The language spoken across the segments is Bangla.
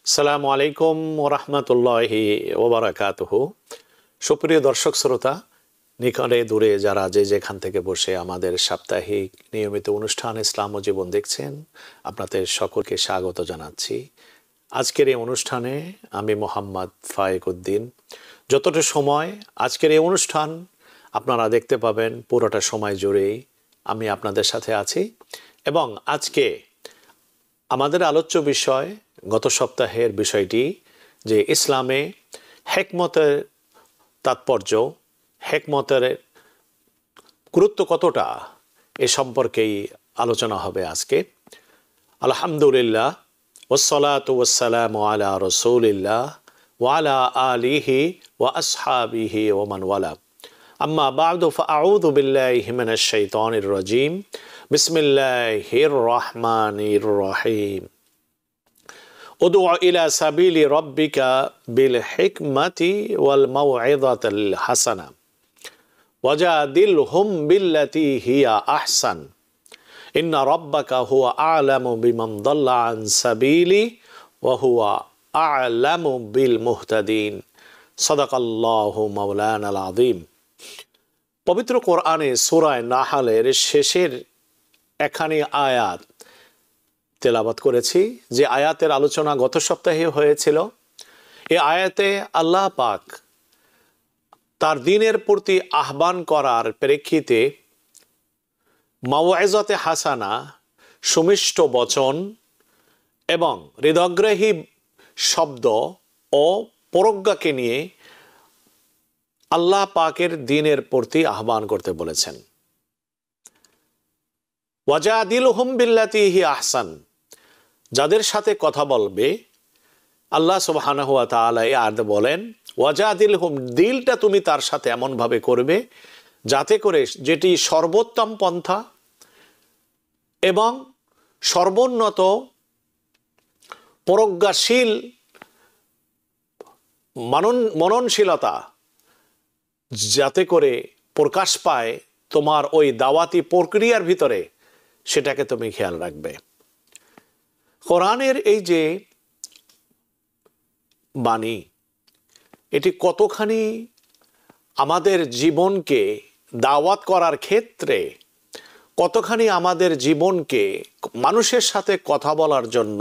আসসালামু আলাইকুম ওরহমতুল্লাহি ওবারাকাতুহু। সুপ্রিয় দর্শক শ্রোতা, নিকটে দূরে যারা যে যেখান থেকে বসে আমাদের সাপ্তাহিক নিয়মিত অনুষ্ঠান ইসলাম ও জীবন দেখছেন, আপনাদের সকলকে স্বাগত জানাচ্ছি। আজকের এই অনুষ্ঠানে আমি মোহাম্মদ ফায়েক উদ্দিন। যতটা সময় আজকের এই অনুষ্ঠান আপনারা দেখতে পাবেন, পুরোটা সময় জুড়েই আমি আপনাদের সাথে আছি। এবং আজকে আমাদের আলোচ্য বিষয়, গত সপ্তাহের বিষয়টি যে ইসলামে হেকমতের তাৎপর্য, হেকমতের গুরুত্ব কতটা, এ সম্পর্কেই আলোচনা হবে আজকে। আলহামদুলিল্লাহ, ওয়াসসালাতু ওয়াসসালামু আলা রাসূলিল্লাহ ওয়া আলা আলিহি ওয়া আসহাবিহি ওয়া মান ওয়ালা। আম্মা বা'দু ফাআউযু বিল্লাহি মিনাশ শাইতানির রাজীম। বিসমিল্লাহির রহমানির রহিম। উদউ ইলা সাবিলি রাব্বিকা বিল হিকমাতি ওয়াল মাউইযাতিল হাসানা ওয়াজাদিলহুম বিল্লাতী হিয়া আহসান ইন্না রাব্বাকা হুয়া আ'লামু বিমান দাল্লা আন সাবিলি ওয়া হুয়া আ'লামু বিল মুহতাদিন। সাদাকাল্লাহু মাওলানাল আযীম। পবিত্র কোরআনে সূরা নাহলের শেষের একখানি আয়াত তেলাওয়াত করেছি, যে আয়াতের আলোচনা গত সপ্তাহে হয়েছিল। এই আয়াতে আল্লাহ পাক তার দ্বীনের প্রতি আহ্বান করার প্রেক্ষিতে মাওইযাতে হাসানা, সুমিষ্ট বচন এবং হৃদয়গ্রাহী শব্দ ও প্রজ্ঞাকে নিয়ে আল্লাহ পাকের দ্বীনের প্রতি আহ্বান করতে বলেছেন। ওয়াজাদিলহুম বিল্লাতী হিয়া আহসান, যাদের সাথে কথা বলবে, আল্লাহ সুবহানাহু ওয়া তাআলা এই আয়াতে বলেন ওয়াজাদিলহুম, দিলটা তুমি তার সাথে এমনভাবে করবে যাতে করে যেটি সর্বোত্তম পন্থা এবং সর্বোন্নত প্রজ্ঞাশীল মননশীলতা যাতে করে প্রকাশ পায় তোমার ওই দাওয়াতি প্রক্রিয়ার ভিতরে, সেটাকে তুমি খেয়াল রাখবে। কোরআনের এই যে বাণী, এটি কতখানি আমাদের জীবনকে দাওয়াত করার ক্ষেত্রে, কতখানি আমাদের জীবনকে মানুষের সাথে কথা বলার জন্য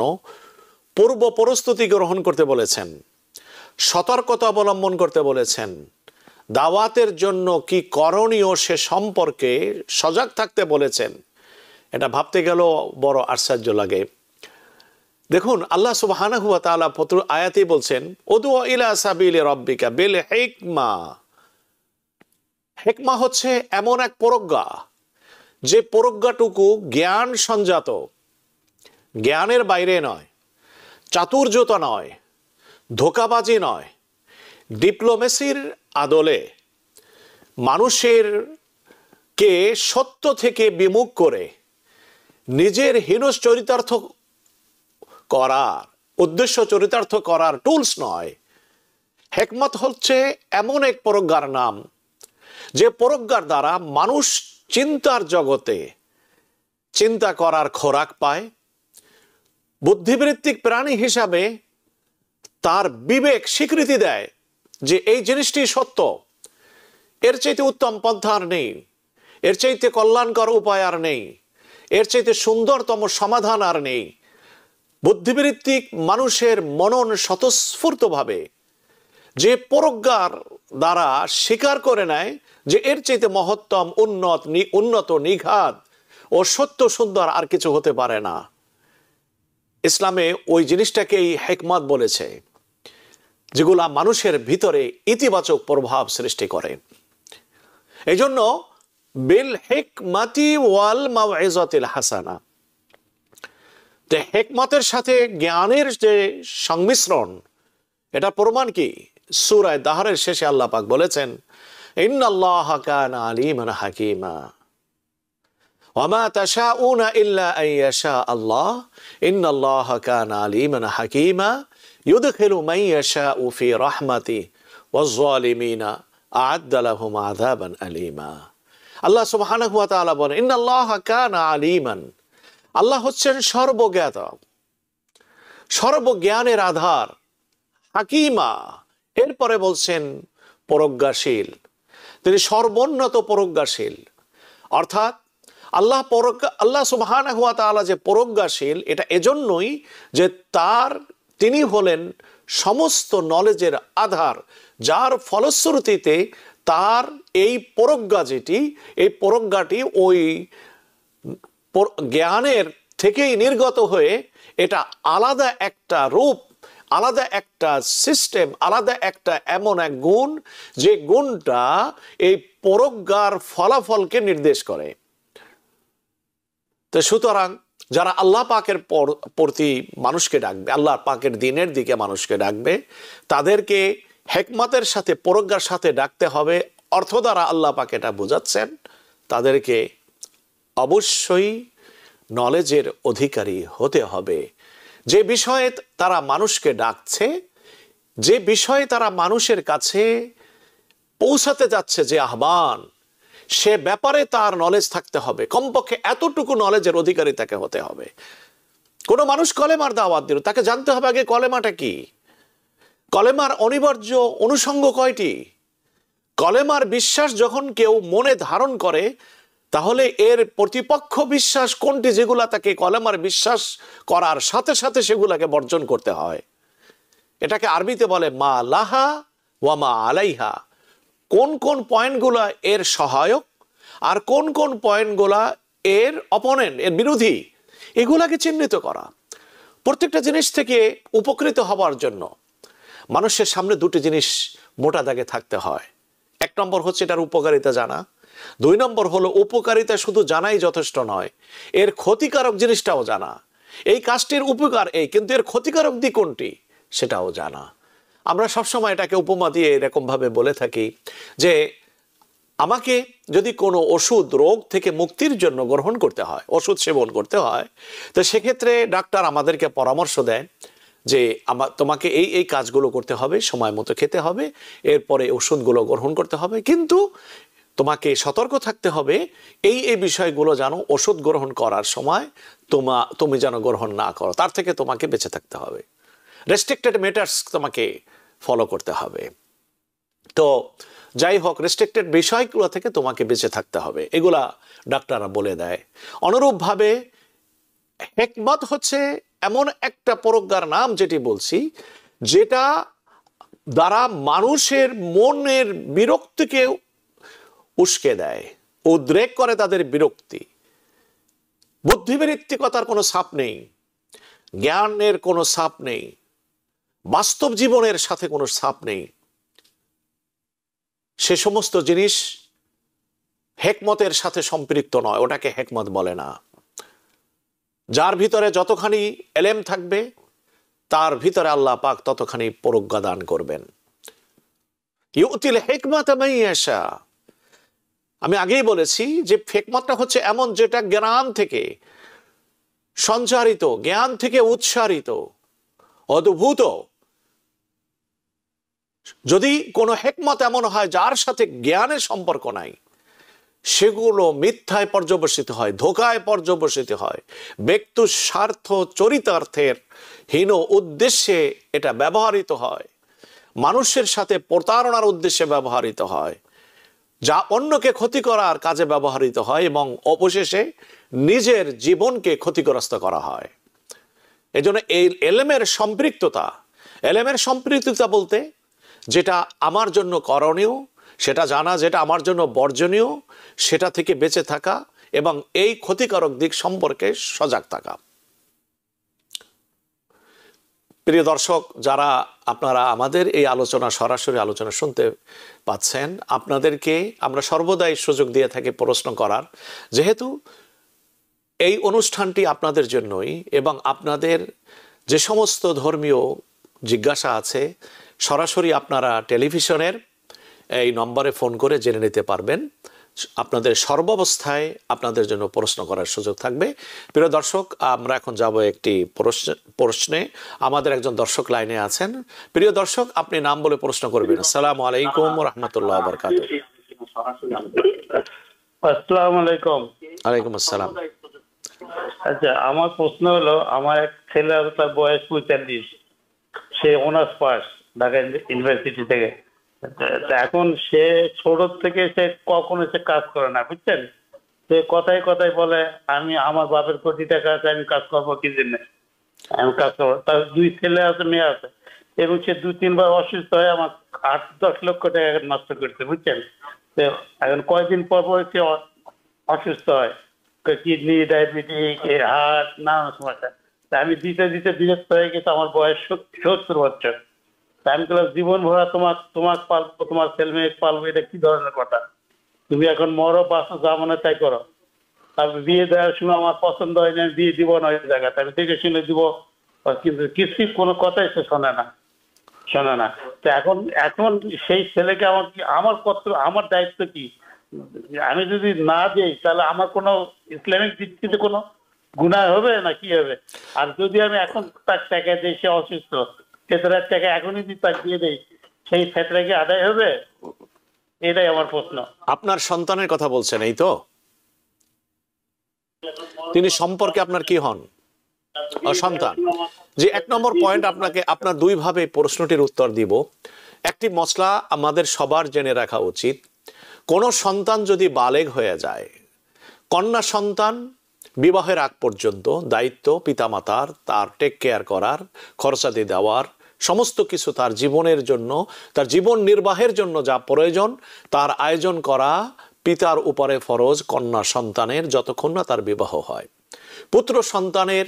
পূর্ব প্রস্তুতি গ্রহণ করতে বলেছেন, সতর্কতা অবলম্বন করতে বলেছেন, দাওয়াতের জন্য কি করণীয় সে সম্পর্কে সজাগ থাকতে বলেছেন। এটা ভাবতে গেলেও বড় আশ্চর্য লাগে। দেখুন, আল্লাহ সুবহানাহু ওয়া তাআলা প্রতি আয়াতেই বলছেন উদউ ইলা সাবিলি রাব্বিকা বিল হিকমা। হিকমা হচ্ছে এমন এক প্রজ্ঞা, যে প্রজ্ঞাটুকু জ্ঞান সঞ্জাত, জ্ঞানের বাইরে নয়, চাতুর্যতা নয়, ধোঁকাবাজি নয়, ডিপ্লোমেসির আদলে মানুষের কে সত্য থেকে বিমুখ করে নিজের হীনস চরিতার্থ করার উদ্দেশ্য চরিতার্থ করার টুলস নয়। হিকমত হচ্ছে এমন এক প্রজ্ঞার নাম, যে প্রজ্ঞার দ্বারা মানুষ চিন্তার জগতে চিন্তা করার খোরাক পায়, বুদ্ধিবৃত্তিক প্রাণী হিসাবে তার বিবেক স্বীকৃতি দেয় যে এই জিনিসটি সত্য, এর চাইতে উত্তম পন্থা আর নেই, এর চাইতে কল্যাণকর উপায় আর নেই, এর চাইতে সুন্দরতম সমাধান আর নেই। বুদ্ধিবৃত্তিক মানুষের মনন স্বতঃস্ফূর্তভাবে যে প্রজ্ঞার দ্বারা স্বীকার করে নেয় যে এর চাইতে মহত্তম, উন্নত, নিঘাত ও সত্য সুন্দর আর কিছু হতে পারে না। ইসলামে ওই জিনিসটাকেই হিকমত বলেছে, যেগুলা মানুষের ভিতরে ইতিবাচক প্রভাব সৃষ্টি করে। এই জন্য বিল হিকমাতি ওয়াল মাউইযাতিল হাসানা, হিকমতের সাথে জ্ঞানের যে সংমিশ্রণ, এটা প্রমাণ কি? সূরা দাহরের শেষে আল্লাহ পাক বলেছেন ইন্নাল্লাহা কানা আলিমান হাকীমা ওয়া মা তাশাউনা ইল্লা আন ইয়াশা আল্লাহ ইন্নাল্লাহা কানা আলিমান হাকীমা ইউদখিলু মান ইয়াশাউ ফি রাহমাতিহি ওয়াজ যালিমিনা আ'আদ্দা লাহুম আযাবান আলীমা। আল্লাহ সুবহানাহু ওয়া তাআলা বলেন ইন্নাল্লাহা কানা আলিমান, আল্লাহ হচ্ছেন সর্বজ্ঞাত। সর্বজ্ঞানের আধার, হাকিমা, এরপরে বলছেন প্রজ্ঞাশীল, তিনি সর্বোন্নত প্রজ্ঞাশীল। অর্থাৎ আল্লাহ সুবহানাহু ওয়া তাআলা যে প্রজ্ঞাশীল, এটা এজন্যই যে তিনি হলেন সমস্ত নলেজের আধার, যার ফলশ্রুতিতে তার এই প্রজ্ঞা এই প্রজ্ঞাটি ওই জ্ঞানের থেকেই নির্গত হয়ে এটা আলাদা একটা রূপ, আলাদা একটা সিস্টেম, আলাদা একটা এমন এক গুণ, যে গুণটা এই প্রজ্ঞার ফলাফলকে নির্দেশ করে। তো সুতরাং যারা আল্লাহ পাকের প্রতি মানুষকে ডাকবে, আল্লাহ পাকের দ্বীনের দিকে মানুষকে ডাকবে, তাদেরকে হিকমতের সাথে প্রজ্ঞার সাথে ডাকতে হবে। অর্থ দ্বারা আল্লাহ পাক এটা বোঝাচ্ছেন, তাদেরকে অবশ্যই নলেজের অধিকারী হতে হবে। যে বিষয়ে তারা মানুষকে ডাকছে, যে বিষয়ে তারা মানুষের কাছে পৌঁছাতে যাচ্ছে, যে আহ্বান, সে ব্যাপারে তার নলেজ থাকতে হবে। কমপক্ষে এতটুকু নলেজের অধিকারী তাকে হতে হবে। কোনো মানুষ কলেমার দাওয়াত দিল, তাকে জানতে হবে আগে কলেমাটা কি, কলেমার অনিবার্য অনুষঙ্গ কয়টি। কলেমার বিশ্বাস যখন কেউ মনে ধারণ করে, তাহলে এর প্রতিপক্ষ বিশ্বাস কোনটি, যেগুলা তাকে কলেমার বিশ্বাস করার সাথে সাথে সেগুলাকে বর্জন করতে হয়। এটাকে আরবিতে বলে মা লাহা ওয়া মা আলাইহা। কোন কোন পয়েন্টগুলা এর সহায়ক আর কোন কোন পয়েন্টগুলা এর অপোনেন্ট, এর বিরোধী, এগুলাকে চিহ্নিত করা। প্রত্যেকটা জিনিস থেকে উপকৃত হবার জন্য মানুষের সামনে দুটি জিনিস মোটা দাগে থাকতে হয়। এক নম্বর হচ্ছে এটার উপকারিতা জানা, দুই নম্বর হলো উপকারিতা শুধু জানাই যথেষ্ট নয়, এর ক্ষতিকারক জিনিসটাও জানা। এই কাজটির উপকার এই, কিন্তু এর ক্ষতিকারক দিক কোনটি সেটাও জানা। আমরা সবসময় এটাকে উপমা দিয়ে এরকম ভাবে বলে থাকি যে আমাকে যদি কোনো ওষুধ রোগ থেকে মুক্তির জন্য গ্রহণ করতে হয়, ওষুধ সেবন করতে হয়, তো সেক্ষেত্রে ডাক্তার আমাদেরকে পরামর্শ দেয় যে তোমাকে এই এই কাজগুলো করতে হবে, সময় মতো খেতে হবে, এরপরে ওষুধগুলো গ্রহণ করতে হবে, কিন্তু তোমাকে সতর্ক থাকতে হবে এই এই বিষয়গুলো যেন ওষুধ গ্রহণ করার সময় তুমি যেন গ্রহণ না করো, তার থেকে তোমাকে বেঁচে থাকতে হবে। রেস্ট্রিক্টেড মেটার্স তোমাকে ফলো করতে হবে। তো যাই হোক, রেস্ট্রিক্টেড বিষয়গুলো থেকে তোমাকে বেঁচে থাকতে হবে, এগুলা ডাক্তাররা বলে দেয়। অনুরূপভাবে হিকমত হচ্ছে এমন একটা প্রজ্ঞার নাম, যেটি বলছি, যেটা দ্বারা মানুষের মনের বিরক্তিকে উস্কে দেয়, উদ্রেক করে তাদের বিরক্তি। বুদ্ধিবৃত্তিকতার কোনো ছাপ নেই, জ্ঞানের কোনো ছাপ নেই, বাস্তব জীবনের সাথে কোনো ছাপ নেই। সে সমস্ত জিনিস হিকমতের সাথে সম্পৃক্ত নয়, ওটাকে হিকমত বলে না। যার ভিতরে যতখানি এলেম থাকবে, তার ভিতরে আল্লাহ পাক ততখানি প্রজ্ঞা দান করবেন। ইউতিল হিকমাতা মান ইয়াশা। আমি আগেই বলেছি যে হিকমতটা হচ্ছে এমন, যেটা জ্ঞান থেকে সঞ্চারিত, জ্ঞান থেকে উৎসারিত, অদ্ভুত। যদি কোনো হিকমত এমন হয় যার সাথে জ্ঞানের সম্পর্ক নাই, সেগুলো মিথ্যায় পর্যবসিত হয়, ধোঁকায় পর্যবসিত হয়, ব্যক্তি স্বার্থ চরিতার্থের হীন উদ্দেশ্যে এটা ব্যবহৃত হয়, মানুষের সাথে প্রতারণার উদ্দেশ্যে ব্যবহৃত হয়, যা অন্যকে ক্ষতি করার কাজে ব্যবহৃত হয়, এবং অবশেষে নিজের জীবনকে ক্ষতিগ্রস্ত করা হয়। এজন্য এই এলেমের সম্পৃক্ততা বলতে যেটা আমার জন্য করণীয় সেটা জানা, যেটা আমার জন্য বর্জনীয় সেটা থেকে বেঁচে থাকা, এবং এই ক্ষতিকারক দিক সম্পর্কে সজাগ থাকা। প্রিয় দর্শক, যারা আপনারা আমাদের এই আলোচনা, সরাসরি আলোচনা শুনতে পাচ্ছেন, আপনাদেরকে আমরা সর্বদাই সুযোগ দিয়ে থাকি প্রশ্ন করার, যেহেতু এই অনুষ্ঠানটি আপনাদের জন্যই, এবং আপনাদের যে সমস্ত ধর্মীয় জিজ্ঞাসা আছে সরাসরি আপনারা টেলিভিশনের এই নম্বরে ফোন করে জেনে নিতে পারবেন। আপনাদের সর্বাবস্থায় আপনাদের জন্য প্রশ্ন করার সুযোগ থাকবে। প্রিয় দর্শক, আমরা এখন যাব একটি প্রশ্নে। আমাদের একজন দর্শক লাইনে আছেন। প্রিয় দর্শক, আপনি নাম বলে প্রশ্ন করবেন। আসসালামু আলাইকুম রাহমাতুল্লাহ ওয়া বারাকাতুহু। আসসালামু আলাইকুম। ওয়ালাইকুম আসসালাম। আচ্ছা, আমার প্রশ্ন হলো, আমার এক ছেলে আছে, তার বয়স 45, সে অনার্স পাস ঢাকা ইউনিভার্সিটি থেকে। তা এখন সে ছোট থেকে সে কখনো সে কাজ করে না, বুঝছেন? সে কথায় কথায় বলে, আমি আমার বাপের কোটি টাকা আছে, আমি কাজ করবো কি জন্য, আমি কাজ করবো। তার 2 ছেলে আছে, মেয়ে আছে, এবং সে 2-3 বার অসুস্থ হয়ে আমার 8-10 লক্ষ টাকা নষ্ট করছে, বুঝছেন? তো এখন কয়েকদিন পর পর সে অসুস্থ হয়, কিডনি, ডায়াবেটিস, হার্ট, নানান সমস্যা। তা আমি দিতে দিতে বিরক্ত হয়ে গেছে, আমার বয়স 70 বছর। তা আমি বললাম, জীবন ভরা তোমার পালবো, তোমার ছেলে মেয়ে পালবো, এটা কি ধরনের কথা? তুমি এখন মরো বাঁচো, যা মনে তাই করো। তারপর বিয়ে দেওয়ার সময় আমার পছন্দ হয় না, আমি বিয়ে দিব না ওই জায়গাতে, আমি দেখে শুনে দিব। কিন্তু কিছুই, কোনো কথাই সে শোনে না। তো এখন এখন সেই ছেলেকে আমার কি, আমার কত, আমার দায়িত্ব কি? আমি যদি না দিই তাহলে আমার কোনো ইসলামিক দৃষ্টিতে কোনো গুনাহ হবে না কি হবে? আর যদি আমি এখন তার টাকা দিই, সে অসুস্থ, ফেতরার টাকা এখনই যদি তাকে দিয়ে দেই, সেই ফেতরা কি আদায় হবে? এটাই আমার প্রশ্ন। আপনার সন্তানের কথা বলছেন, এই তো? তিনি সম্পর্কে আপনার কি হন? সন্তান। যে 1 নম্বর পয়েন্ট, আপনাকে আপনার 2 ভাবে প্রশ্নটির উত্তর দিব। একটি মসলা আমাদের সবার জেনে রাখা উচিত। কোনো সন্তান যদি বালেগ হয়ে যায়, কন্যা সন্তান বিবাহের আগ পর্যন্ত দায়িত্ব পিতামাতার, তার টেক কেয়ার করার, খরচাদি দেওয়ার, সমস্ত কিছু তার জীবনের জন্য, তার জীবন নির্বাহের জন্য যা প্রয়োজন তার আয়োজন করা পিতার উপরে ফরজ কন্যা সন্তানের, যতক্ষণ না তার বিবাহ হয়। পুত্র সন্তানের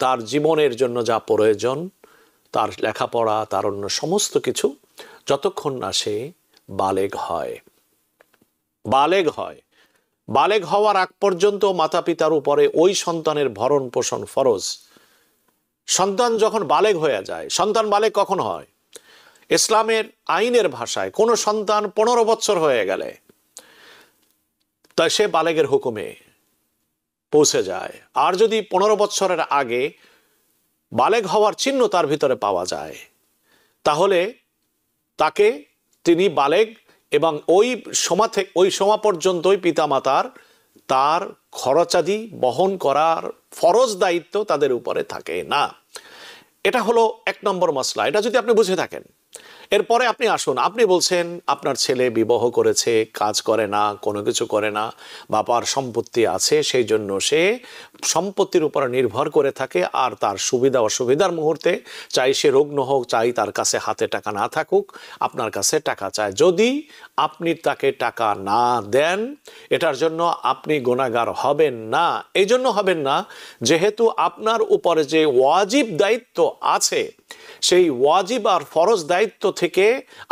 তার জীবনের জন্য যা প্রয়োজন, তার লেখাপড়া, তার অন্য সমস্ত কিছু, যতক্ষণ না সে বালেগ হয়। বালেগ হওয়ার আগ পর্যন্ত মাতা পিতার উপরে ওই সন্তানের ভরণ পোষণ ফরজ। সন্তান যখন বালেগ হয়ে যায়, সন্তান বালেগ কখন হয়? ইসলামের আইনের ভাষায় কোনো সন্তান 15 বছর হয়ে গেলে তাই সে বালেগের হুকুমে পৌঁছে যায়। আর যদি 15 বছরের আগে বালেগ হওয়ার চিহ্ন তার ভিতরে পাওয়া যায়, তাহলে তিনি বালেগ, এবং ওই সময় পর্যন্তই পিতামাতার তার খরচাদি বহন করার ফরজ দায়িত্ব তাদের উপরে থাকে না। এটা হলো 1 নম্বর মসলা। এটা যদি আপনি বুঝে থাকেন, এরপরে আপনি আসুন, আপনি বলছেন আপনার ছেলে বিবাহ করেছে, কাজ করে না, কোনো কিছু করে না, বাবার সম্পত্তি আছে, সেই জন্য সে সম্পত্তির উপর নির্ভর করে থাকে, আর তার সুবিধা অসুবিধার মুহূর্তে, চাই সে রুগ্ন হোক, চাই তার কাছে হাতে টাকা না থাকুক, আপনার কাছে টাকা চায়। যদি আপনি তাকে টাকা না দেন, এটার জন্য আপনি গুনাহগার হবেন না। এই জন্য হবেন না, যেহেতু আপনার উপরে যে ওয়াজিব দায়িত্ব আছে, সেই ওয়াজিব আর ফরজ দায়িত্ব থেকে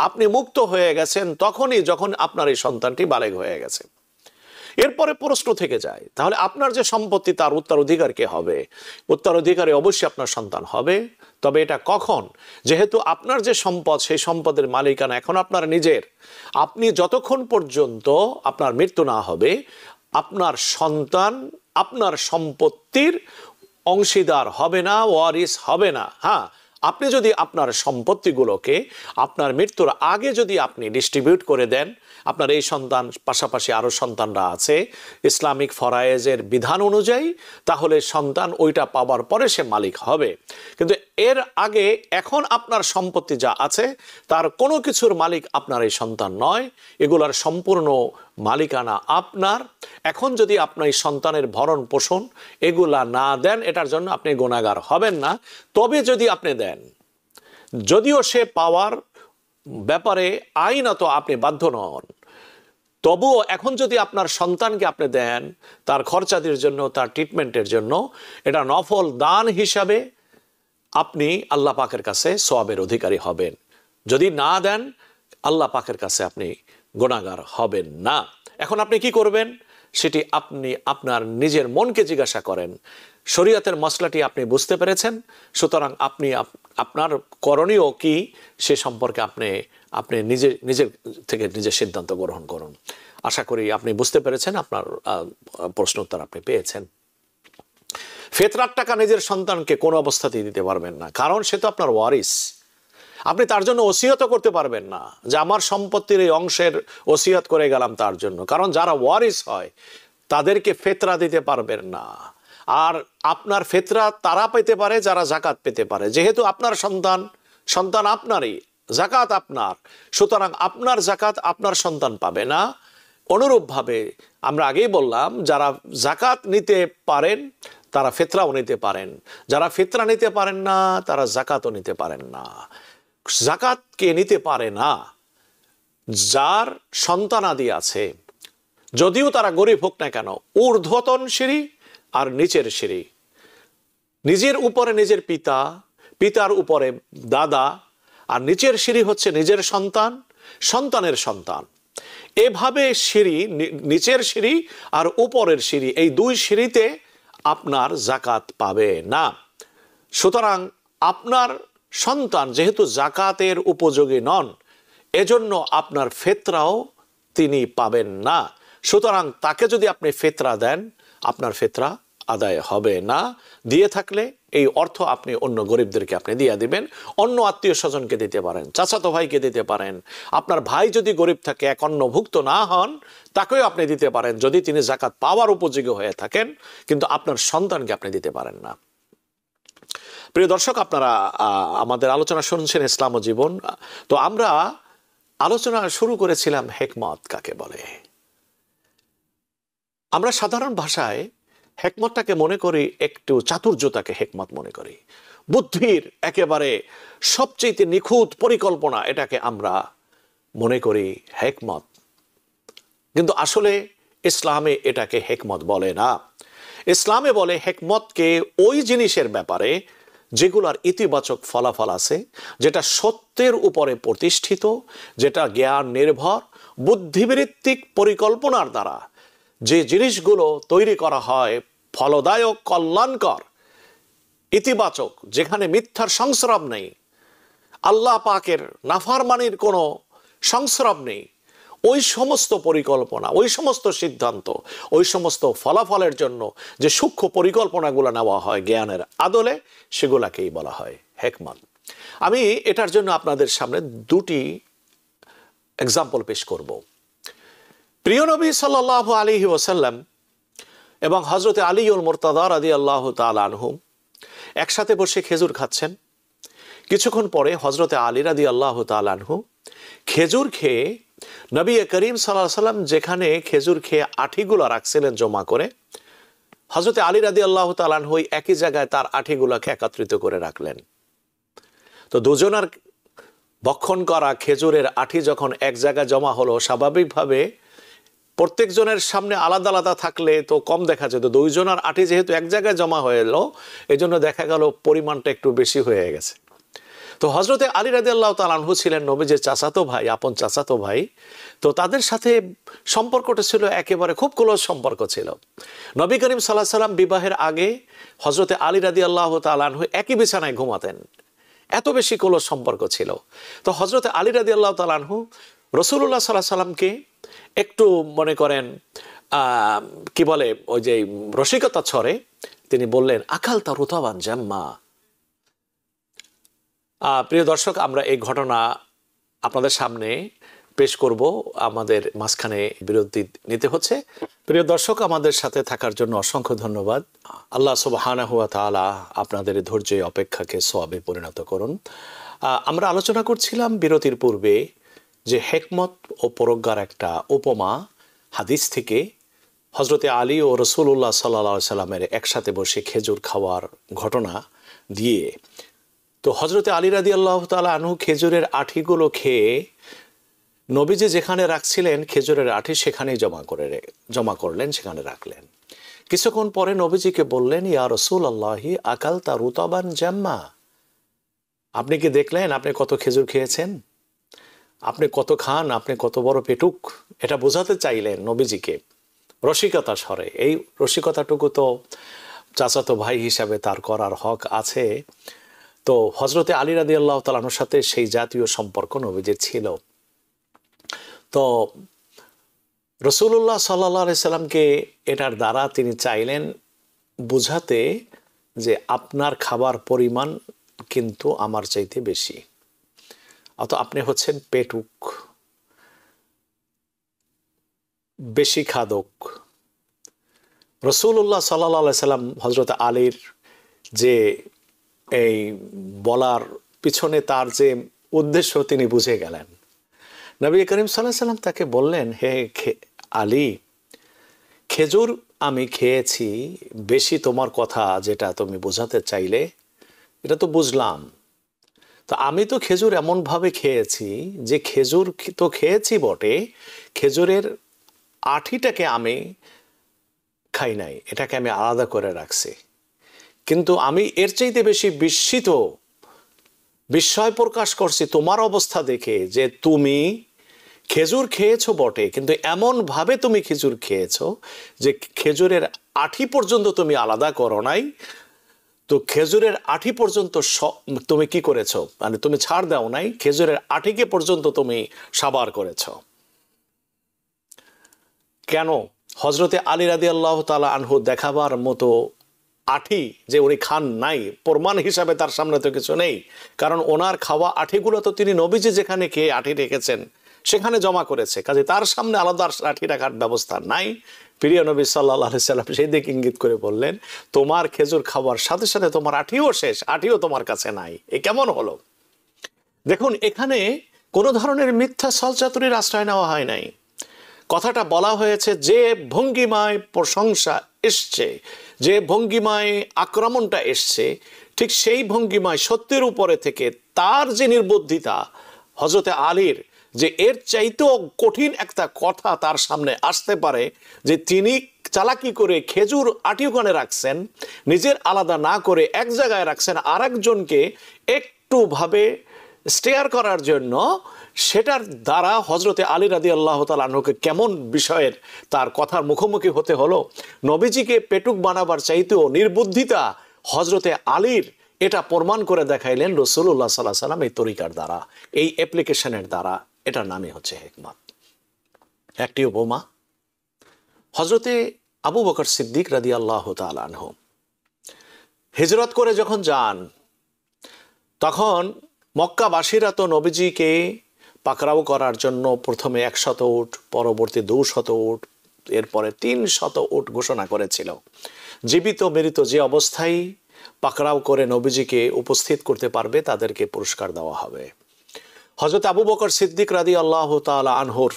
আপনি মুক্ত হয়ে গেছেন তখনই যখন আপনার এই সন্তানটি বালেগ হয়ে গেছে। এরপরে প্রশ্ন থেকে যায়, তাহলে আপনার যে সম্পত্তি তার উত্তরাধিকার কে হবে? উত্তরাধিকারী অবশ্যই আপনার সন্তান হবে। তবে এটা কখন? যেহেতু আপনার যে সম্পদ, সেই সম্পদের মালিকানা এখন আপনার নিজের। আপনি যতক্ষণ পর্যন্ত আপনার মৃত্যু না হবে, আপনার সন্তান আপনার সম্পত্তির অংশীদার হবে না, ওয়ারিস হবে না। হ্যাঁ, আপনি যদি আপনার সম্পত্তিগুলোকে আপনার মৃত্যুর আগে যদি আপনি ডিস্ট্রিবিউট করে দেন, আপনার এই সন্তান পাশাপাশি আরও সন্তানরা আছে ইসলামিক ফরায়েজের বিধান অনুযায়ী, তাহলে সন্তান ওইটা পাওয়ার পরে সে মালিক হবে। কিন্তু এর আগে এখন আপনার সম্পত্তি যা আছে তার কোনো কিছুর মালিক আপনার এই সন্তান নয়, এগুলার সম্পূর্ণ মালিকানা আপনার। এখন যদি আপনার এই সন্তানের ভরণ পোষণ এগুলা না দেন, এটার জন্য আপনি গুনাহগার হবেন না। তবে যদি আপনি দেন, যদিও সে পাওয়ার ব্যাপারে আইনত আপনি বাধ্য নন, তবুও এখন যদি আপনার সন্তানকে আপনি দেন তার খরচাদির জন্য, তার ট্রিটমেন্টের জন্য, এটা নফল দান হিসাবে আপনি আল্লাহ পাকের কাছে সওয়াবের অধিকারী হবেন। যদি না দেন, আল্লাহ পাকের কাছে আপনি গুনাহগার হবেন না। এখন আপনি কি করবেন সেটি আপনি আপনার নিজের মনকে জিজ্ঞাসা করেন। শরীয়তের মসলাটি আপনি বুঝতে পেরেছেন, সুতরাং আপনি আপনার করণীয় কি সে সম্পর্কে আপনি নিজের থেকে নিজের সিদ্ধান্ত গ্রহণ করুন। আশা করি আপনি বুঝতে পেরেছেন, আপনার প্রশ্ন উত্তর আপনি পেয়েছেন। ফিতরার টাকা নিজের সন্তানকে কোনো অবস্থাতেই দিতে পারবেন না, কারণ সে তো আপনার ওয়ারিস। আপনি তার জন্য ওসিয়ত করতে পারবেন না যে আমার সম্পত্তির এই অংশের ওসিয়ত করে গেলাম তার জন্য, কারণ যারা ওয়ারিস হয় তাদেরকে ফেতরা দিতে পারবেন না। আর আপনার ফেতরা তারা পেতে পারে যারা জাকাত পেতে পারে। যেহেতু আপনার সন্তান আপনারই, জাকাত আপনার, সুতরাং আপনার জাকাত আপনার সন্তান পাবে না। অনুরূপভাবে আমরা আগেই বললাম, যারা জাকাত নিতে পারেন তারা ফিতরাও নিতে পারেন, যারা ফিতরা নিতে পারেন না তারা জাকাতও নিতে পারেন না। জাকাত কে নিতে পারে না? যার সন্তানাদি আছে, যদিও তারা গরিব হোক না কেন, ঊর্ধ্বতন সিঁড়ি আর নিচের সিঁড়ি। নিজের উপরে নিজের পিতা, পিতার উপরে দাদা, আর নিচের সিঁড়ি হচ্ছে নিজের সন্তান, সন্তানের সন্তান। এভাবে সিঁড়ি, নিচের সিঁড়ি আর উপরের সিঁড়ি, এই দুই সিঁড়িতে আপনার জাকাত পাবে না। সুতরাং আপনার সন্তান যেহেতু জাকাতের উপযোগী নন, এজন্য আপনার ফিতরাও তিনি পাবেন না। সুতরাং তাকে যদি আপনি ফিতরা দেন, আপনার ফিতরা আদায় হবে না। দিয়ে থাকলে এই অর্থ আপনি অন্য গরিবদেরকে আপনি দিয়ে দিবেন, অন্য আত্মীয় স্বজনকে দিতে পারেন, চাচাতো ভাইকে দিতে পারেন। আপনার ভাই যদি গরিব থাকে, এক অন্নভুক্ত না হন, তাকেও আপনি দিতে পারেন যদি তিনি জাকাত পাওয়ার উপযোগী হয়ে থাকেন, কিন্তু আপনার সন্তানকে আপনি দিতে পারেন না। প্রিয় দর্শক, আপনারা আমাদের আলোচনা শুনছেন ইসলাম ও জীবন। তো আমরা আলোচনা শুরু করেছিলাম হেকমত কাকে বলে। আমরা সাধারণ ভাষায় হেকমতটাকে মনে করি একটু চাতুর্যতাকে হেকমত মনে করি, বুদ্ধির একেবারে সবচেয়ে নিখুঁত পরিকল্পনা, এটাকে আমরা মনে করি হেকমত। কিন্তু আসলে ইসলামে এটাকে হেকমত বলে না। ইসলামে বলে হেকমতকে ওই জিনিসের ব্যাপারে যেগুলোর ইতিবাচক ফলাফল আছে, যেটা সত্যের উপরে প্রতিষ্ঠিত, যেটা জ্ঞান নির্ভর বুদ্ধিবৃত্তিক পরিকল্পনার দ্বারা যে জিনিসগুলো তৈরি করা হয়, ফলদায়ক, কল্যাণকর, ইতিবাচক, যেখানে মিথ্যার সংস্রব নেই, আল্লাহ পাকের নাফরমানির কোনো সংস্রব নেই, ওই সমস্ত পরিকল্পনা, ওই সমস্ত সিদ্ধান্ত, ওই সমস্ত ফলাফলের জন্য যে সূক্ষ্ম পরিকল্পনাগুলো নেওয়া হয় জ্ঞানের আদলে, সেগুলাকেই বলা হয় হেকমত। আমি এটার জন্য আপনাদের সামনে দুটি এক্সাম্পল পেশ করব। প্রিয় নবী সাল্লাল্লাহু আলাইহি ওয়াসাল্লাম এবং হযরতে আলীউল মুরতাদা রাদিয়াল্লাহু তাআলা আনহু একসাথে বসে খেজুর খাচ্ছেন। কিছুক্ষণ পরে হযরতে আলী রাদিয়াল্লাহু তাআলা আনহু খেজুর খেয়ে, নবী করিম সাল্লাল্লাহু আলাইহি ওয়াসাল্লাম যেখানে খেজুর খেয়ে আঠিগুলো রাখছিলেন জমা করে, হযরতে আলী রাদিয়াল্লাহু তাআলা আনহু একই জায়গায় তার আঠিগুলোকে একত্রিত করে রাখলেন। তো দুজনের ভক্ষণ করা খেজুরের আঠি যখন এক জায়গায় জমা হলো, স্বাভাবিকভাবে প্রত্যেকজনের সামনে আলাদা আলাদা থাকলে তো কম দেখা যেত। দুইজনের আঠি যেহেতু এক জায়গায় জমা হয়ে এলো, এই জন্য দেখা গেল পরিমাণটা একটু বেশি হয়ে গেছে। তো হযরতে আলী রাদিয়াল্লাহু তাআলা আনহু ছিলেন নবীজির চাচাতো ভাই, আপন চাচাতো ভাই। তো তাদের সাথে সম্পর্কটা ছিল একেবারে খুব ক্লোজ সম্পর্ক ছিল। নবী করিম সাল্লাল্লাহু আলাইহি ওয়াসাল্লাম বিবাহের আগে হযরতে আলী রাদিয়াল্লাহু তাআলা আনহু একই বিছানায় ঘুমাতেন, এত বেশি ক্লোজ সম্পর্ক ছিল। তো হযরতে আলী রাদিয়াল্লাহু তাআলা আনহু রাসূলুল্লাহ সাল্লাল্লাহু আলাইহি ওয়াসাল্লামকে একটু মনে করেন কি বলে, ওই যে রসিকতা ছড়ে তিনি বললেন, আকাল তা রুতাবান জাম্মা। প্রিয় দর্শক, আমরা এই ঘটনা আপনাদের সামনে পেশ করব, আমাদের মাঝখানে বিরতি নিতে হচ্ছে। প্রিয় দর্শক, আমাদের সাথে থাকার জন্য অসংখ্য ধন্যবাদ। আল্লাহ সুবহানাহু ওয়া তাআলা আপনাদের ধৈর্য অপেক্ষাকে সওয়াবে পরিণত করুন। আমরা আলোচনা করছিলাম বিরতির পূর্বে যে হেকমত ও প্রজ্ঞার একটা উপমা হাদিস থেকে, হযরতে আলী ও রাসূলুল্লাহ সাল্লাল্লাহু আলাইহি সাল্লামের একসাথে বসে খেজুর খাওয়ার ঘটনা দিয়ে। তো হযরতে আলী রাদিয়াল্লাহু তাআলা আনহু খেজুরের আঠিগুলো খেয়ে নবীজি যেখানে রাখছিলেন খেজুরের আঠি, সেখানেই জমা করলেন, সেখানে রাখলেন। কিছুক্ষণ পরে নবীজিকে বললেন, ইয়া রাসূলুল্লাহি আকালতা রুতাবান জাম্মা। আপনি কি দেখলেন আপনি কত খেজুর খেয়েছেন? আপনি কত খান, আপনি কত বড় পেটুক? এটা বোঝাতে চাইলেন নবীজিকে রসিকতা স্বরে। এই রসিকতাটুকু তো চাচাতো ভাই হিসাবে তার করার হক আছে। তো হযরতে আলী রাদিয়াল্লাহু তাআলা আনহুর সাথে সেই জাতীয় সম্পর্ক নবীজির ছিল। তো রাসূলুল্লাহ সাল্লাল্লাহু আলাইহি সাল্লামকে এটার দ্বারা তিনি চাইলেন বুঝাতে যে আপনার খাবার পরিমাণ কিন্তু আমার চাইতে বেশি, অত আপনি হচ্ছেন পেটুক, বেশি খাদক। রাসূলুল্লাহ সাল্লাল্লাহু আলাইহি সাল্লাম হযরত আলীর যে এই বলার পিছনে তার যে উদ্দেশ্য তিনি বুঝে গেলেন। নবী করিম সাল্লাল্লাহু আলাইহি সাল্লাম তাকে বললেন, হে আলী, খেজুর আমি খেয়েছি বেশি, তোমার কথা যেটা তুমি বোঝাতে চাইলে এটা তো বুঝলাম। তো আমি তো খেজুর এমনভাবে খেয়েছি যে খেজুর তো খেয়েছি বটে, খেজুরের আঠিটাকে আমি খাই নাই, এটাকে আমি আলাদা করে রাখছি। কিন্তু আমি এর চাইতে বেশি বিস্ময় প্রকাশ করছি তোমার অবস্থা দেখে, যে তুমি খেজুর খেয়েছো বটে, কিন্তু এমনভাবে তুমি খেজুর খেয়েছো যে খেজুরের আঠি পর্যন্ত তুমি আলাদা করো নাই। তো খেজুরের আঠি পর্যন্ত তুমি কি করেছো, মানে তুমি ছাড় দাও নাই, খেজুরের আঠিকে পর্যন্ত তুমি সাবার করেছো। কেন? হজরতে আলী রাদিয়াল্লাহু তাআলা আনহু দেখাবার মতো আঠি যে উনি খান নাই, প্রমাণ হিসাবে তার সামনে তো কিছু নেই। কারণ ওনার খাওয়া আঠিগুলো তো তিনি নবীজি যেখানে খেয়ে আঠি রেখেছেন সেখানে জমা করেছে, কাজে তার সামনে আলাদা আঠি রাখার ব্যবস্থা নাই। প্রিয় নবী সাল্লাল্লাহু আলাইহি সাল্লাম সেই দিকে ইঙ্গিত করে বললেন, তোমার খেজুর খাওয়ার সাথে সাথে তোমার আঠিও শেষ, আঠিও তোমার কাছে নাই। এ কেমন হলো? দেখুন, এখানে কোনো ধরনের মিথ্যা ছলচাতুরির আশ্রয় নেওয়া হয় নাই। কথাটা বলা হয়েছে যে ভঙ্গিমায় প্রশংসা এসছে, যে ভঙ্গিমায় আক্রমণটা এসছে, ঠিক সেই ভঙ্গিমায় সত্যের উপরে থেকে তার যে নির্বুদ্ধিতা হযরতে আলীর, যে এর চাইতেও কঠিন একটা কথা তার সামনে আসতে পারে, যে তিনি চালাকি করে খেজুর আটি ওখানে রাখছেন, নিজের আলাদা না করে এক জায়গায় রাখছেন, আর একজনকে একটু ভাবে স্টেয়ার করার জন্য, সেটার দ্বারা হজরতে আলী রাদিয়াল্লাহু তাআলা আনহুকে কেমন বিষয়ের তার কথার মুখোমুখি হতে হলো। নবীজিকে পেটুক বানাবার চাইতেও নির্বুদ্ধিতা হজরতে আলীর, এটা প্রমাণ করে দেখাইলেন রাসূলুল্লাহ সাল্লাল্লাহু আলাইহি সাল্লাম এই তরিকার দ্বারা, এই অ্যাপ্লিকেশনের দ্বারা। এটার নামই হচ্ছে হিকমত। একটি উপমা, হজরতে আবু বকর সিদ্দিক রাদিয়াল্লাহু তাআলা আনহু হিজরত করে যখন যান, তখন মক্কাবাসীরা তো নবীজিকে পাকড়াও করার জন্য প্রথমে 100 উট, পরবর্তী 200 উট, এরপরে 300 উট ঘোষণা করেছিল। জীবিত মৃত যে অবস্থায় পাকড়াও করে নবীজিকে উপস্থিত করতে পারবে তাদেরকে পুরস্কার দেওয়া হবে। হযরত আবু বকর সিদ্দিক রাদিয়াল্লাহু তাআলা আনহুর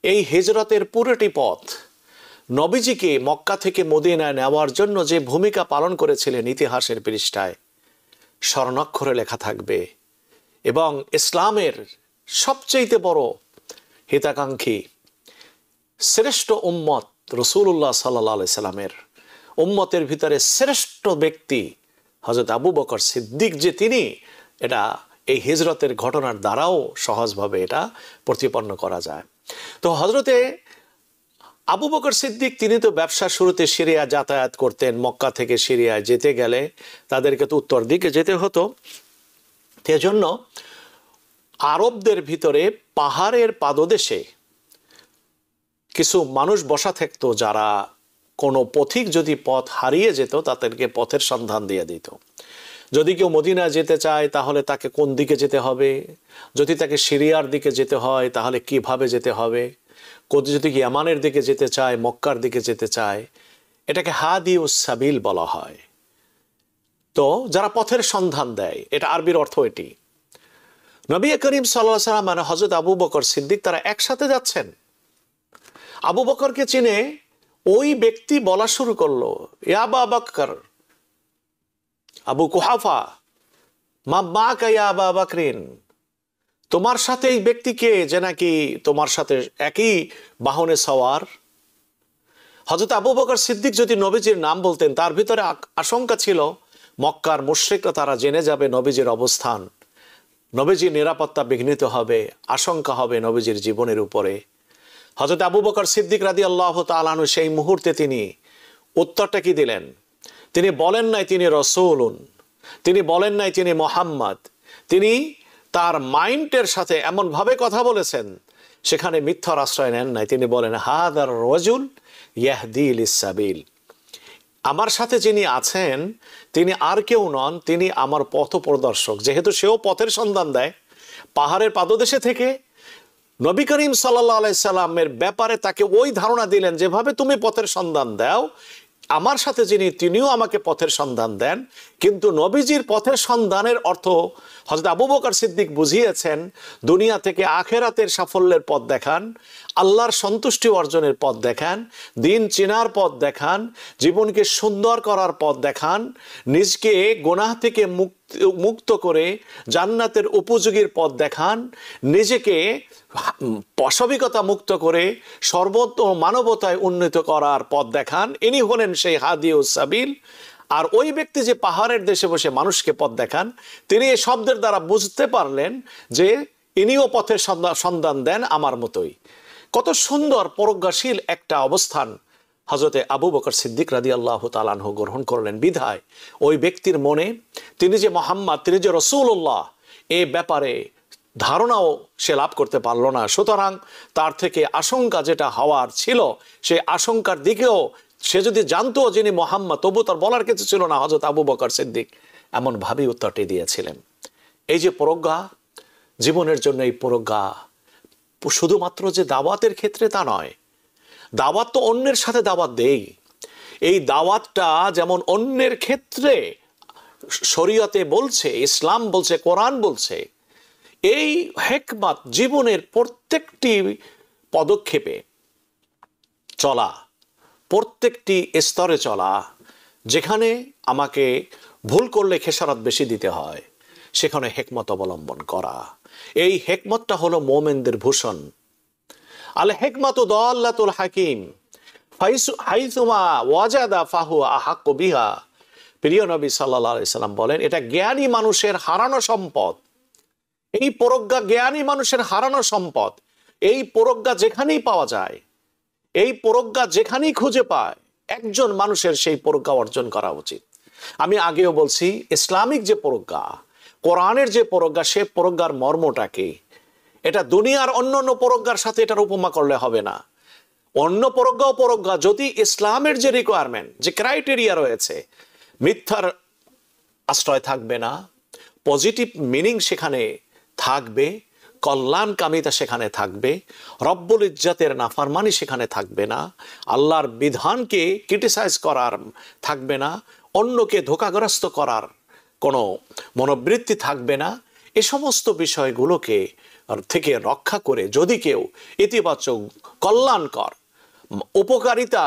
এই হিজরতের পুরোটি পথ নবীজিকে মক্কা থেকে মদিনায় নেওয়ার জন্য যে ভূমিকা পালন করেছিলেন ইতিহাসের পৃষ্ঠায় স্বর্ণাক্ষরে লেখা থাকবে। এবং ইসলামের সবচেয়ে বড় হিতাকাঙ্ক্ষী শ্রেষ্ঠ উম্মত রাসূলুল্লাহ সাল্লাল্লাহু আলাইহি সাল্লামের উম্মতের ভিতরে শ্রেষ্ঠ ব্যক্তি হযরত আবু বকর সিদ্দিক, যে তিনি, এটা এই হিজরতের ঘটনার দ্বারাও সহজভাবে এটা প্রতিপন্ন করা যায়। তো হযরতে আবু বকর সিদ্দিক তিনি তো ব্যবসা শুরুতে সিরিয়া যাতায়াত করতেন। মক্কা থেকে সিরিয়ায় যেতে গেলে তাদেরকে তো উত্তর দিকে যেতে হতো, সেজন্য আরবদের ভিতরে পাহাড়ের পাদদেশে কিছু মানুষ বসা থাকতো, যারা কোনো পথিক যদি পথ হারিয়ে যেত তাদেরকে পথের সন্ধান দিয়ে দিত। যদি কেউ মদিনা যেতে চায় তাহলে তাকে কোন দিকে যেতে হবে, যদি তাকে সিরিয়ার দিকে যেতে হয় তাহলে কিভাবে যেতে হবে, যদি ইয়ামানের দিকে যেতে চায়, মক্কার দিকে যেতে চায়, এটাকে হাদিউস সাবিল বলা হয়। তো যারা পথের সন্ধান দেয়, এটা আরবির অর্থ এটি। নবী করিম সাল্লাল্লাহু আলাইহি ওয়াসাল্লাম মানে হযরত আবু বকর সিদ্দিক তারা একসাথে যাচ্ছেন। আবু বকরকে চিনে ওই ব্যক্তি বলা শুরু করলো, ইয়া আবা বকর, আবু কুহাফা, মা মাকা ইয়া আবা বকরিন, তোমার সাথে এই ব্যক্তিকে, যে নাকি তোমার সাথে একই বাহনে সওয়ার। হযরত আবু বকর সিদ্দিক যদি নবীজির নাম বলতেন, তার ভিতরে আশঙ্কা ছিল মক্কার মুশরিকরা তারা জেনে যাবে নবীজির অবস্থান, নবীজির নিরাপত্তা বিঘ্নিত হবে, আশঙ্কা হবে নবীজির জীবনের উপরে। হযরত আবু বকর সিদ্দিক রাদিয়াল্লাহু তাআলা আনহু সেই মুহূর্তে তিনি উত্তরটা কি দিলেন? তিনি বলেন নাই তিনি রাসূলুন, তিনি বলেন নাই তিনি মুহাম্মদ, তিনি তার মাইন্ডের সাথে এমনভাবে কথা বলেছেন, সেখানে মিথ্যার আশ্রয় নেন নাই। তিনি বলেন, হাদার রাজুল ইয়াহদি লিস-সাবিল, আমার সাথে যিনি আছেন তিনি আর কেউ নন, তিনি আমার পথ প্রদর্শক। যেহেতু সেও পথের সন্ধান দেয়, পাহাড়ের পাদদেশে থেকে নবী করিম সাল্লাল্লাহু আলাইহি সাল্লামের ব্যাপারে তাকে ওই ধারণা দিলেন, যেভাবে তুমি পথের সন্ধান দাও, আমার সাথে যিনি তিনিও আমাকে পথের সন্ধান দেন। কিন্তু নবীজির পথের সন্ধানের অর্থ হযরত আবু বকর সিদ্দিক বুঝিয়েছেন দুনিয়া থেকে আখেরাতের সাফল্যের পথ দেখান, আল্লাহর সন্তুষ্টি অর্জনের পথ দেখান, দিন চেনার পথ দেখান, জীবনকে সুন্দর করার পথ দেখান, নিজকে গুনাহ থেকে মুক্ত করে জান্নাতের উপযোগীর পথ দেখান, নিজেকে পাশবিকতা মুক্ত করে সর্বত্র মানবতায় উন্নীত করার পথ দেখান। ইনি হলেন সেই হাদিউস সাবিল। আর ওই ব্যক্তি যে পাহাড়ের দেশে বসে মানুষকে পথ দেখান, তিনি এই শব্দের দ্বারা বুঝতে পারলেন যে ইনিও পথের সন্ধান দেন আমার মতোই। কত সুন্দর প্রজ্ঞাশীল একটা অবস্থান হযরতে আবু বকর সিদ্দিক রাদিয়াল্লাহু তাআলা আনহু গ্রহণ করলেন। বিধায় ওই ব্যক্তির মনে তিনি যে মুহাম্মদ, তিনি যে রাসূলুল্লাহ, এই ব্যাপারে ধারণাও সে লাভ করতে পারল না। সুতরাং তার থেকে আশঙ্কা যেটা হওয়ার ছিল, সেই আশঙ্কার দিকেও সে যদি জানতো যিনি মুহাম্মদ, তবু তার বলার কিছু ছিল না। হযরত আবু বকর সিদ্দিক এমন ভাবেই উত্তরটি দিয়েছিলেন। এই যে প্রজ্ঞা, জীবনের জন্য এই প্রজ্ঞা শুধুমাত্র যে দাওয়াতের ক্ষেত্রে তা নয়, দাওয়াত তো অন্যের সাথে দাওয়াত দেই। এই দাওয়াতটা যেমন অন্যের ক্ষেত্রে শরীয়তে বলছে, ইসলাম বলছে, কোরআন বলছে, এই হিকমত জীবনের প্রত্যেকটি পদক্ষেপে চলা, প্রত্যেকটি স্তরে চলা, যেখানে আমাকে ভুল করলে খেসারত বেশি দিতে হয় সেখানে হিকমত অবলম্বন করা, এই হিকমতটা হলো মুমিনদের ভূষণ। আল হিকমাতু দাল্লাতুল হাকিম হাইসুমা ওয়াজাদা ফাহুয়া আহাক্কু বিহা। প্রিয় নবী সাল্লাল্লাহু আলাইহি সাল্লাম বলেন, এটা জ্ঞানী মানুষের হারানো সম্পদ। এই প্রজ্ঞা জ্ঞানী মানুষের হারানো সম্পদ। এই প্রজ্ঞা যেখানেই পাওয়া যায়, এই প্রজ্ঞা যেখানেই খুঁজে পায়, একজন মানুষের সেই প্রজ্ঞা অর্জন করা উচিত। আমি আগেও বলছি, ইসলামিক যে প্রজ্ঞা, কোরআনের যে প্রজ্ঞা, সে প্রজ্ঞার মর্মটাকে এটা দুনিয়ার অন্য অন্য প্রজ্ঞার সাথে এটার উপমা করলে হবে না। অন্য প্রজ্ঞা ও প্রজ্ঞা যদি ইসলামের যে রিকোয়ারমেন্ট, যে ক্রাইটেরিয়া রয়েছে, মিথ্যার আশ্রয় থাকবে না, পজিটিভ মিনিং সেখানে থাকবে, কল্যাণকামিতা সেখানে থাকবে, রব্বুল ইজ্জাতের নাফরমানি সেখানে থাকবে না, আল্লাহর বিধানকে ক্রিটিসাইজ করার থাকবে না, অন্যকে ধোঁকাগ্রস্ত করার কোনো মনোবৃত্তি থাকবে না। এ সমস্ত বিষয়গুলোকে থেকে রক্ষা করে যদি কেউ ইতিবাচক, কল্যাণকর, উপকারিতা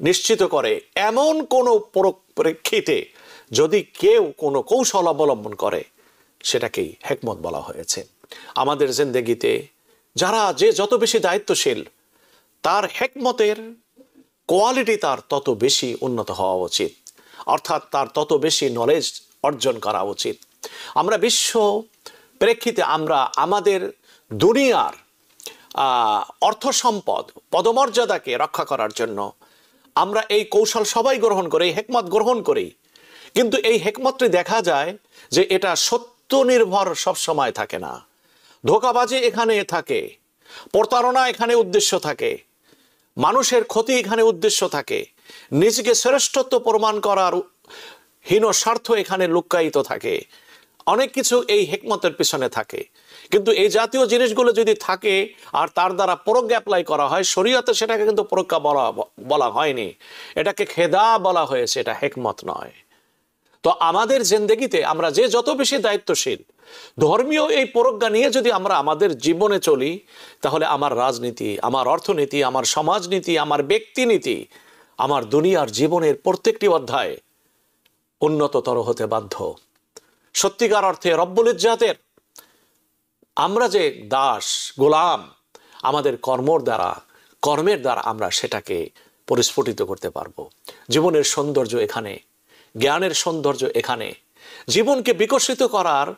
নিশ্চিত করে এমন কোনো পরিপ্রেক্ষিতে যদি কেউ কোনো কৌশল অবলম্বন করে, সেটাকেই হিকমত বলা হয়েছে। আমাদের জিন্দেগিতে যারা যে যত বেশি দায়িত্বশীল, তার হিকমতের কোয়ালিটি তার তত বেশি উন্নত হওয়া উচিত, অর্থাৎ তার তত বেশি নলেজ অর্জন করা উচিত। আমরা বিশ্ব প্রেক্ষিতে আমরা আমাদের দুনিয়ার অর্থ সম্পদ, পদমর্যাদাকে রক্ষা করার জন্য আমরা এই কৌশল সবাই গ্রহণ করি, এই হিকমত গ্রহণ করি। কিন্তু এই হিকমতটি দেখা যায় যে এটা সত্য নির্ভর সব সময় থাকে না। ধোঁকাবাজি এখানে থাকে, প্রতারণা এখানে উদ্দেশ্য থাকে, মানুষের ক্ষতি এখানে উদ্দেশ্য থাকে, নিজেকে শ্রেষ্ঠত্ব প্রমাণ করার হীন স্বার্থ এখানে লুক্কায়িত থাকে, অনেক কিছু এই হিকমতের পিছনে থাকে। কিন্তু এই জাতীয় জিনিসগুলো যদি থাকে আর তার দ্বারা প্রজ্ঞা অ্যাপ্লাই করা হয়, শরীয়তে সেটাকে কিন্তু প্রজ্ঞা বলা হয়নি, এটাকে খেদা বলা হয়েছে, এটা হিকমত নয়। তো আমাদের জিন্দেগিতে আমরা যে যত বেশি দায়িত্বশীল, ধর্মীয় এই প্রজ্ঞা নিয়ে যদি আমরা আমাদের জীবনে চলি, তাহলে আমার রাজনীতি, আমার অর্থনীতি, আমার সমাজনীতি, আমার ব্যক্তিনীতি, আমার দুনিয়ার জীবনের প্রত্যেকটি অধ্যায়ে উন্নততর হতে বাধ্য। সত্যিকার অর্থে রব্বুল ইজ্জাতের আমরা যে দাস, গোলাম, আমাদের কর্মের দ্বারা আমরা সেটাকে পরিস্ফুটিত করতে পারবো। জীবনের সৌন্দর্য এখানে, জ্ঞানের সৌন্দর্য এখানে। জীবনকে বিকশিত করার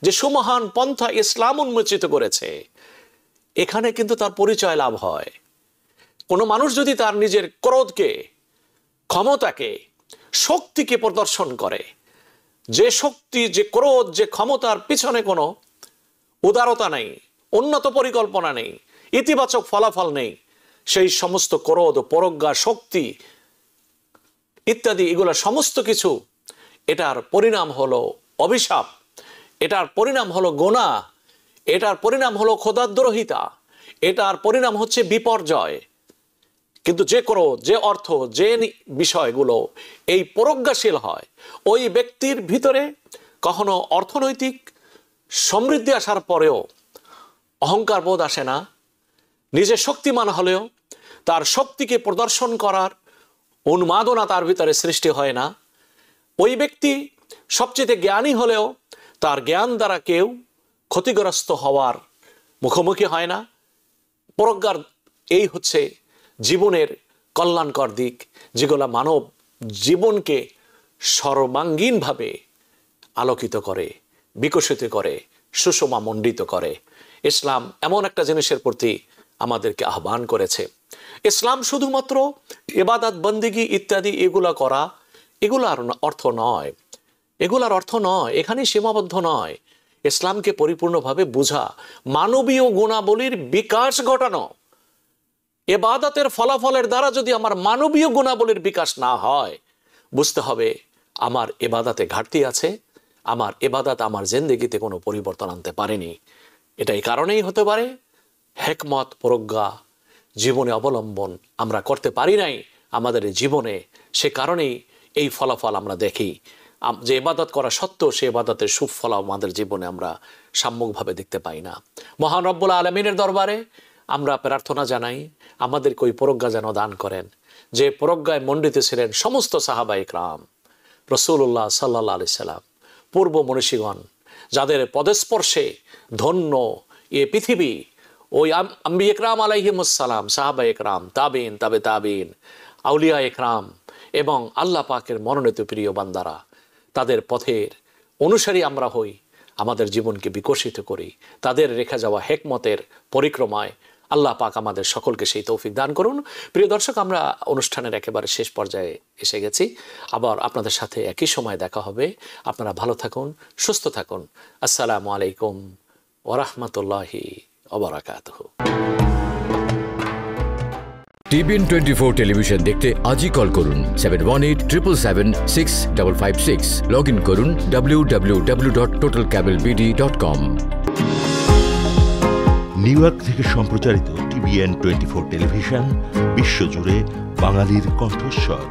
যে সুমহান পন্থা ইসলাম উন্মোচিত করেছে, এখানে কিন্তু তার পরিচয় লাভ হয়। কোনো মানুষ যদি তার নিজের ক্রোধকে, ক্ষমতাকে, শক্তিকে প্রদর্শন করে, যে শক্তি, যে ক্রোধ, যে ক্ষমতার পিছনে কোনো উদারতা নেই, উন্নত পরিকল্পনা নেই, ইতিবাচক ফলাফল নেই, সেই সমস্ত ক্রোধ, প্রজ্ঞা, শক্তি ইত্যাদি, এগুলো সমস্ত কিছু, এটার পরিণাম হলো অভিশাপ, এটার পরিণাম হলো গুনাহ, এটার পরিণাম হলো খোদাদ্রোহিতা, এটার পরিণাম হচ্ছে বিপর্যয়। কিন্তু যে অর্থ, যে বিষয়গুলো এই প্রজ্ঞাশীল হয়, ওই ব্যক্তির ভিতরে কখনো অর্থনৈতিক সমৃদ্ধি আসার পরেও অহংকার বোধ আসে না। নিজে শক্তিমান হলেও তার শক্তিকে প্রদর্শন করার উন্মাদনা তার ভিতরে সৃষ্টি হয় না। ওই ব্যক্তি সবচেয়ে জ্ঞানী হলেও তার জ্ঞান দ্বারা কেউ ক্ষতিগ্রস্ত হওয়ার মুখোমুখি হয় না। প্রজ্ঞার এই হচ্ছে জীবনের কল্যাণকর দিক, যেগুলো মানব জীবনকে সর্বাঙ্গীনভাবে আলোকিত করে, বিকশিত করে, সুষমামণ্ডিত করে। ইসলাম এমন একটা জিনিসের প্রতি আমাদেরকে আহ্বান করেছে। ইসলাম শুধুমাত্র ইবাদত বন্দেগী ইত্যাদি এগুলা করা, এগুলার অর্থ নয়, এগুলার অর্থ নয়, এখানে সীমাবদ্ধ নয়। ইসলামকে পরিপূর্ণভাবে বোঝা, মানবীয় গুণাবলীর বিকাশ ঘটানো। ইবাদতের ফলাফলের দ্বারা যদি আমার মানবীয় গুণাবলীর বিকাশ না হয়, বুঝতে হবে আমার ইবাদতে ঘাটতি আছে, আমার ইবাদত আমার জিন্দেগিতে কোনো পরিবর্তন আনতে পারেনি। এটা এই কারণেই হতে পারে হিকমত, প্রজ্ঞা জীবনে অবলম্বন আমরা করতে পারি নাই আমাদের জীবনে। সে কারণেই এই ফলাফল আমরা দেখি। যে ইবাদত করা সত্ত্বেও সে ইবাদতের সুফল আমাদের জীবনে আমরা সাম্যকভাবে দেখতে পাই না। মহান রব্বুল আলামিনের দরবারে আমরা প্রার্থনা জানাই আমাদেরকে ওই প্রজ্ঞা যেন দান করেন, যে প্রজ্ঞায় মণ্ডিত ছিলেন সমস্ত সাহাবায়ে কেরাম, রাসূলুল্লাহ সাল্লাল্লাহু আলাইহি সাল্লাম, পূর্ব মনীষীগণ, যাদের পদস্পর্শে ধন্য এ পৃথিবী। ওই আম্বিয়া একরাম আলাইহিমুস সালাম, সাহাবায়ে কেরাম, তাবিন, তাবে তাবিন, আউলিয়া একরাম এবং আল্লাহ পাকের মনোনীত প্রিয় বান্দারা, তাদের পথের অনুসারী আমরা হই, আমাদের জীবনকে বিকশিত করি তাদের রেখে যাওয়া হিকমতের পরিক্রমায়। আল্লাহ পাক আমাদের সকলকে সেই তৌফিক দান করুন। প্রিয় দর্শক, আমরা অনুষ্ঠানের একেবারে শেষ পর্যায়ে এসে গেছি। আবার আপনাদের সাথে একই সময় দেখা হবে। আপনারা ভালো থাকুন, সুস্থ থাকুন। আসসালামু আলাইকুম ওয়া রাহমাতুল্লাহি ওয়া বারাকাতুহু। TBN 24 টেলিভিশন দেখতে আজই কল করুন 7187776556। লগ ইন করুন www.totalcablebd.com। নিউ ইয়র্ক থেকে সম্প্রচারিত TBN 24 টেলিভিশন বিশ্বজুড়ে বাঙালির কণ্ঠস্বর।